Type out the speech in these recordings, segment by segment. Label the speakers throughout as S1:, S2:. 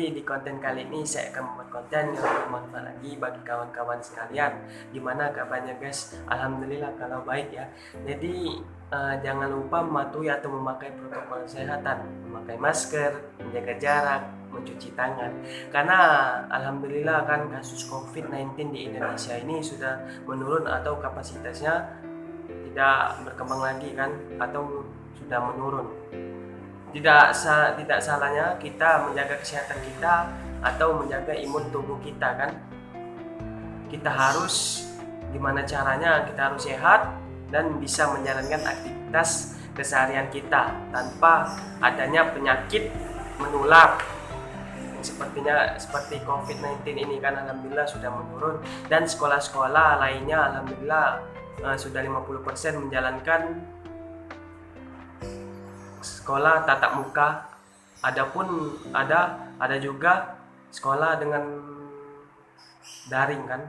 S1: Jadi di konten kali ini saya akan membuat konten yang bermanfaat lagi bagi kawan-kawan sekalian. Gimana kabarnya guys? Alhamdulillah kalau baik ya. Jadi jangan lupa mematuhi atau memakai protokol kesehatan, memakai masker, menjaga jarak, mencuci tangan. Karena alhamdulillah kan kasus COVID-19 di Indonesia ini sudah menurun atau kapasitasnya tidak berkembang lagi kan, atau sudah menurun. Tidak salahnya kita menjaga kesehatan kita atau menjaga imun tubuh kita kan. Kita harus, gimana caranya kita harus sehat dan bisa menjalankan aktivitas keseharian kita tanpa adanya penyakit menular seperti COVID-19 ini kan. Alhamdulillah sudah menurun, dan sekolah-sekolah lainnya alhamdulillah sudah 50% menjalankan sekolah tatap muka. Adapun ada juga sekolah dengan daring kan.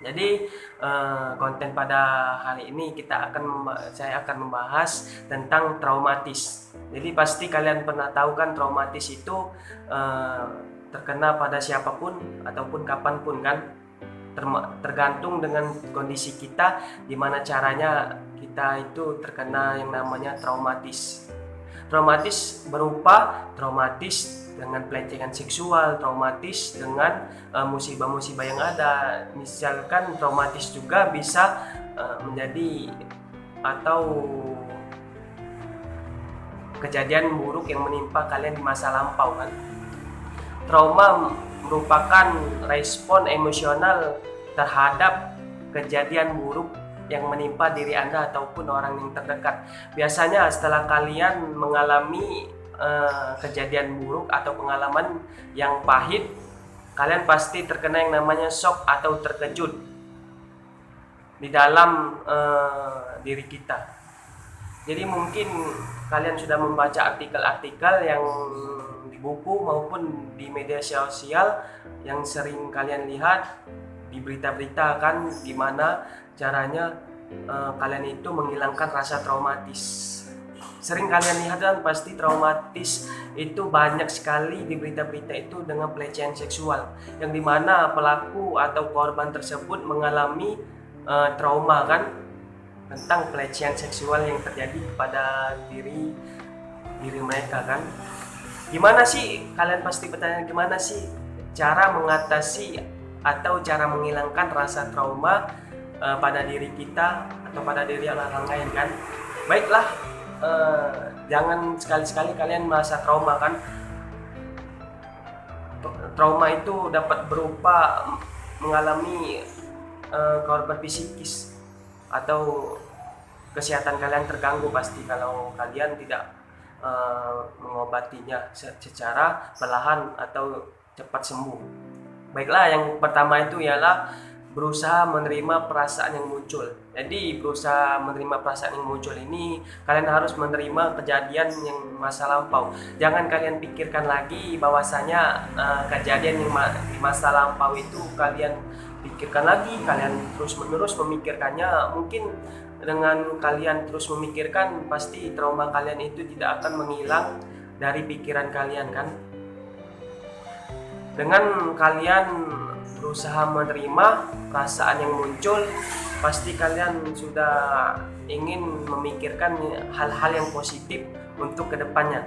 S1: Jadi konten pada hari ini saya akan membahas tentang traumatis. Jadi pasti kalian pernah tahu kan, traumatis itu terkena pada siapapun ataupun kapanpun kan. Tergantung dengan kondisi kita, gimana caranya kita itu terkena yang namanya traumatis. Traumatis berupa traumatis dengan pelecehan seksual, traumatis dengan musibah-musibah yang ada. Misalkan traumatis juga bisa menjadi atau kejadian buruk yang menimpa kalian di masa lampau kan. Trauma merupakan respon emosional terhadap kejadian buruk yang menimpa diri Anda ataupun orang yang terdekat. Biasanya setelah kalian mengalami kejadian buruk atau pengalaman yang pahit, kalian pasti terkena yang namanya shock atau terkejut di dalam diri kita. Jadi mungkin kalian sudah membaca artikel-artikel yang di buku maupun di media sosial yang sering kalian lihat di berita-berita kan, gimana caranya kalian itu menghilangkan rasa traumatis. Sering kalian lihat kan, pasti traumatis itu banyak sekali di berita-berita itu dengan pelecehan seksual, yang dimana pelaku atau korban tersebut mengalami trauma kan tentang pelecehan seksual yang terjadi kepada diri mereka kan. Gimana sih, kalian pasti bertanya, gimana sih cara mengatasi atau cara menghilangkan rasa trauma pada diri kita atau pada diri orang lain kan. Baiklah, jangan sekali-sekali kalian merasa trauma kan. Trauma itu dapat berupa mengalami korban psikis atau kesehatan kalian terganggu pasti kalau kalian tidak mengobatinya secara perlahan atau cepat sembuh. Baiklah, yang pertama itu ialah berusaha menerima perasaan yang muncul. Jadi berusaha menerima perasaan yang muncul ini, kalian harus menerima kejadian yang masa lampau. Jangan kalian pikirkan lagi bahwasanya kejadian yang di masa lampau itu kalian pikirkan lagi, kalian terus menerus memikirkannya. Mungkin dengan kalian terus memikirkan, pasti trauma kalian itu tidak akan menghilang dari pikiran kalian kan. Dengan kalian berusaha menerima perasaan yang muncul, pasti kalian sudah ingin memikirkan hal-hal yang positif untuk kedepannya.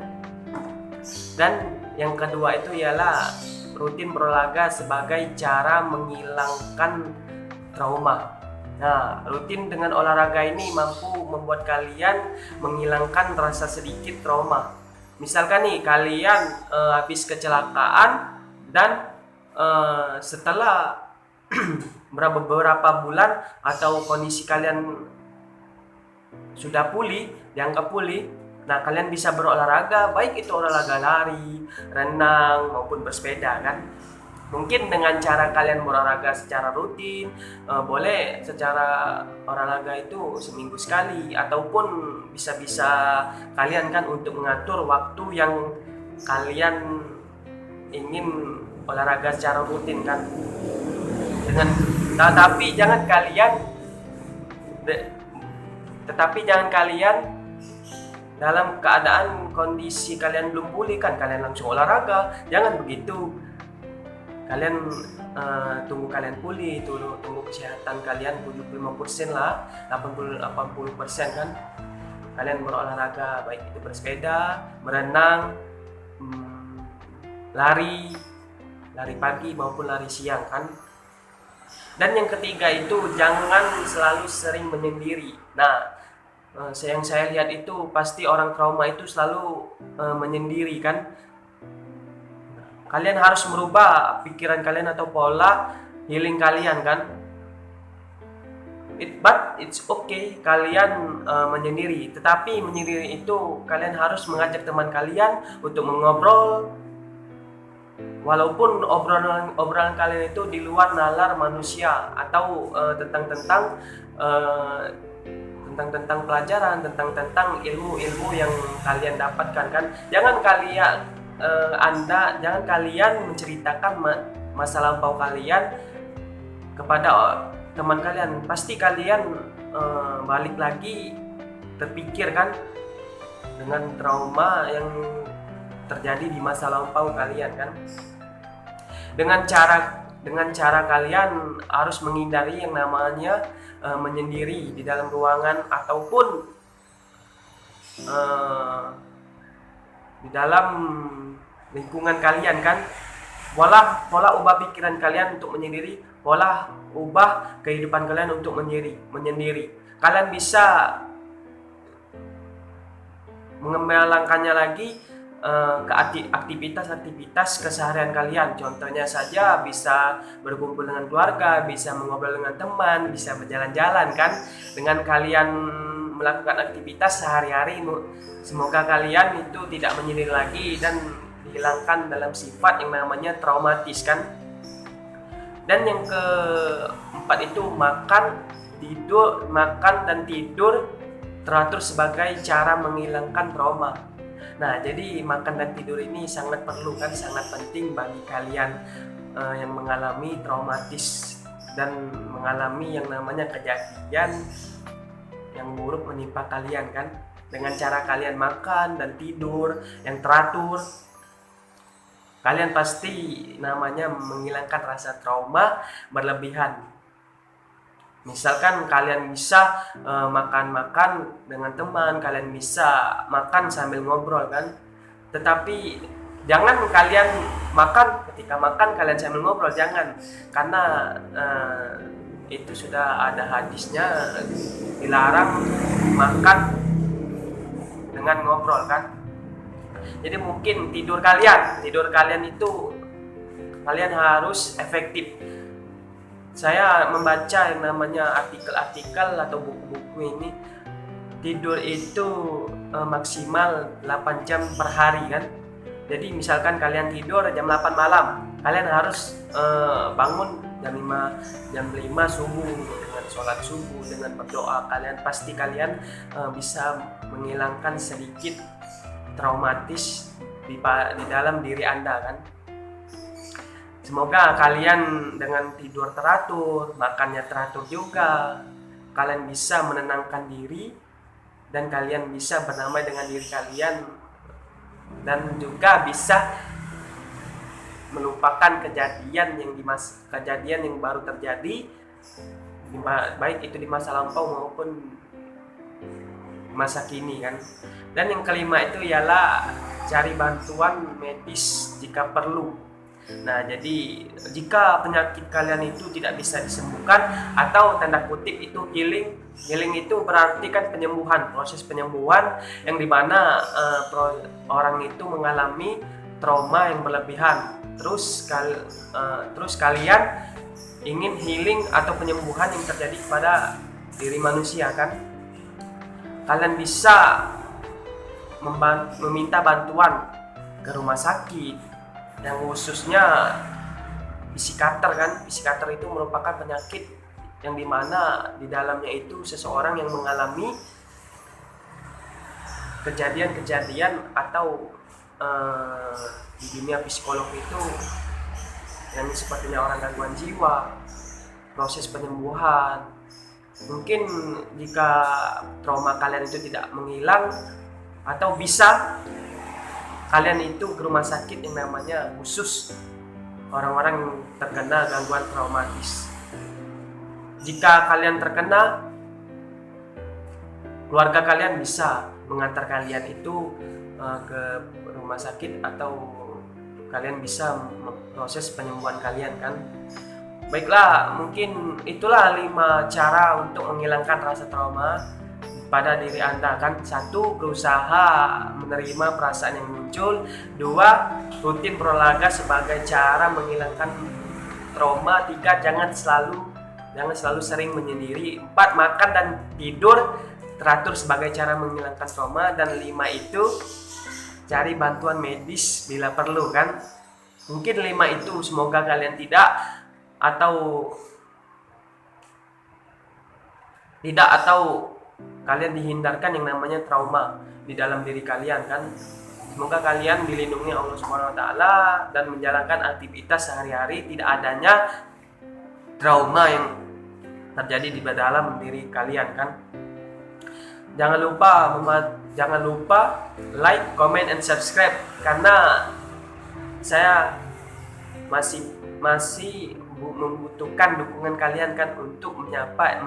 S1: Dan yang kedua itu ialah rutin berolahraga sebagai cara menghilangkan trauma. Nah, rutin dengan olahraga ini mampu membuat kalian menghilangkan rasa sedikit trauma. Misalkan nih, kalian habis kecelakaan dan setelah beberapa bulan atau kondisi kalian sudah pulih, dianggap pulih, nah kalian bisa berolahraga, baik itu olahraga lari, renang maupun bersepeda kan. Mungkin dengan cara kalian berolahraga secara rutin, boleh secara olahraga itu seminggu sekali, ataupun bisa kalian kan untuk mengatur waktu yang kalian ingin olahraga secara rutin kan. Tetapi jangan kalian dalam keadaan kondisi kalian belum pulih kan kalian langsung olahraga. Jangan begitu. Kalian tunggu kalian pulih, tunggu kesehatan kalian 75% lah, 80% kan. Kalian berolahraga, baik itu bersepeda, berenang, lari pagi maupun lari siang kan. Dan yang ketiga itu jangan selalu sering menyendiri. Nah, yang saya lihat itu pasti orang trauma itu selalu menyendiri kan. Kalian harus merubah pikiran kalian atau pola healing kalian kan. But it's okay kalian menyendiri. Tetapi menyendiri itu kalian harus mengajak teman kalian untuk mengobrol. Walaupun obrolan kalian itu di luar nalar manusia atau tentang pelajaran, tentang ilmu yang kalian dapatkan kan. Jangan kalian menceritakan masa lampau kalian kepada teman kalian. Pasti kalian balik lagi terpikir kan dengan trauma yang terjadi di masa lampau kalian kan. Dengan cara kalian harus menghindari yang namanya menyendiri di dalam ruangan ataupun di dalam lingkungan kalian kan. Pola ubah pikiran kalian untuk menyendiri, pola ubah kehidupan kalian untuk menyendiri. Kalian bisa mengembangkannya lagi ke aktivitas keseharian kalian. Contohnya saja bisa berkumpul dengan keluarga, bisa mengobrol dengan teman, bisa berjalan-jalan kan. Dengan kalian melakukan aktivitas sehari-hari, semoga kalian itu tidak menyendiri lagi dan dihilangkan dalam sifat yang namanya traumatis kan. Dan yang keempat itu makan dan tidur teratur sebagai cara menghilangkan trauma. Nah, jadi makan dan tidur ini sangat perlu kan, sangat penting bagi kalian yang mengalami traumatis dan mengalami yang namanya kejadian yang buruk menimpa kalian kan. Dengan cara kalian makan dan tidur yang teratur, kalian pasti namanya menghilangkan rasa trauma berlebihan. Misalkan kalian bisa makan-makan dengan teman, kalian bisa makan sambil ngobrol kan. Tetapi jangan kalian ketika makan kalian sambil ngobrol, jangan. Karena itu sudah ada hadisnya, dilarang makan dengan ngobrol kan. Jadi mungkin tidur kalian itu kalian harus efektif. Saya membaca yang namanya artikel-artikel atau buku-buku ini, tidur itu maksimal 8 jam per hari kan. Jadi misalkan kalian tidur jam 8 malam, kalian harus bangun jam 5 subuh dengan sholat subuh, dengan berdoa. Pasti kalian bisa menghilangkan sedikit traumatis di dalam diri Anda kan. Semoga kalian dengan tidur teratur, makannya teratur juga, kalian bisa menenangkan diri dan kalian bisa bernamai dengan diri kalian dan juga bisa melupakan kejadian yang baru terjadi, baik itu di masa lampau maupun masa kini kan. Dan yang kelima itu ialah cari bantuan medis jika perlu. Nah, jadi jika penyakit kalian itu tidak bisa disembuhkan atau tanda kutip itu healing itu berarti kan proses penyembuhan yang dimana orang itu mengalami trauma yang berlebihan. Terus kalian ingin healing atau penyembuhan yang terjadi kepada diri manusia kan. Kalian bisa meminta bantuan ke rumah sakit yang khususnya psikiater kan. Psikiater itu merupakan penyakit yang dimana di dalamnya itu seseorang yang mengalami kejadian-kejadian atau di dunia psikolog itu yang sepertinya orang gangguan jiwa, proses penyembuhan. Mungkin jika trauma kalian itu tidak menghilang, atau bisa kalian itu ke rumah sakit yang namanya khusus orang-orang yang terkena gangguan traumatis. Jika kalian terkena, keluarga kalian bisa mengantar kalian itu ke rumah sakit, atau kalian bisa proses penyembuhan kalian kan. Baiklah, mungkin itulah 5 cara untuk menghilangkan rasa trauma pada diri Anda kan. 1. Berusaha menerima perasaan yang muncul. 2. Rutin berolahraga sebagai cara menghilangkan trauma. 3. Jangan selalu sering menyendiri. 4. Makan dan tidur teratur sebagai cara menghilangkan trauma. Dan 5 itu cari bantuan medis bila perlu kan. Mungkin 5 itu semoga kalian tidak atau kalian dihindarkan yang namanya trauma di dalam diri kalian kan. Semoga kalian dilindungi Allah Subhanahu wa taala dan menjalankan aktivitas sehari-hari, tidak adanya trauma yang terjadi di dalam diri kalian kan. Jangan lupa like, comment, and subscribe, karena saya masih membutuhkan dukungan kalian kan untuk mencapai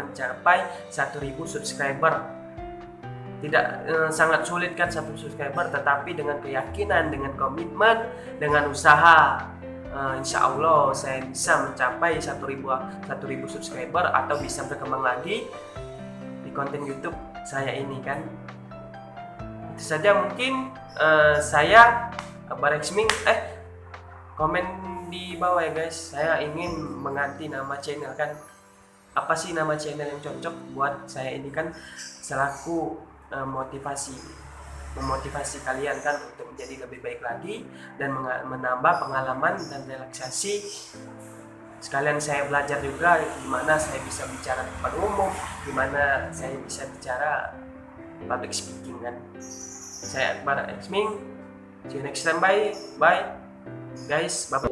S1: 1.000 subscriber. Tidak sangat sulit kan 1 subscriber, tetapi dengan keyakinan, dengan komitmen, dengan usaha, insya Allah saya bisa mencapai 1.000 subscriber atau bisa berkembang lagi di konten YouTube saya ini kan. Itu saja mungkin. Saya Akbar Xming, komen di bawah ya guys, saya ingin mengganti nama channel kan. Apa sih nama channel yang cocok buat saya ini kan, selaku memotivasi kalian kan untuk menjadi lebih baik lagi dan menambah pengalaman dan relaksasi. Sekalian saya belajar juga gimana saya bisa bicara di depan umum, gimana saya bisa bicara public speaking kan. Saya Akbar Xming, see you next time, bye guys, bye.